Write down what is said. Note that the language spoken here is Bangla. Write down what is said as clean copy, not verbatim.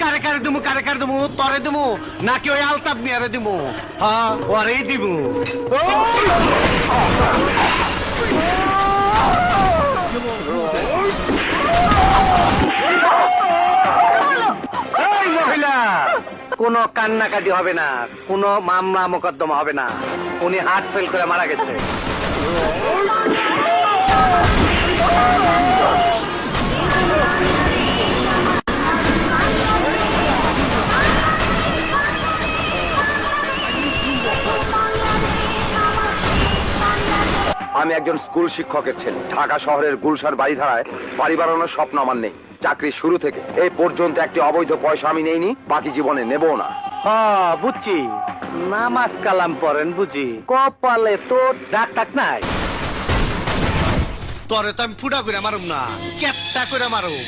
কারে কারে দিমু তরে দিমু নাকি ওই আলতাপ মিয়ারে দিমু? হ্যাঁ ওরেই দিমু। এই মহিলা, কোনো কান্নাকাটি হবে না, কোনো মামলা মোকদ্দমা হবে না। উনি হার্ট ফেল করে মারা গেছে। আমি একজন স্কুল শিক্ষকের ছেলে। ঢাকা শহরের গুলশান বাড়িধারায় বাড়ি বানানোর স্বপ্ন আমার নেই। চাকরির শুরু থেকে এই পর্যন্ত একটি অবৈধ পয়সা আমি নেইনি, বাকি জীবনে নেবও না। হ্যাঁ বুঝছি, নামাজ কালাম পড়েন বুঝি, কপালে তো ডাক টাক নাই। তরে তো আমি ফুটা করে মারুম না, চেপটা করে মারুম।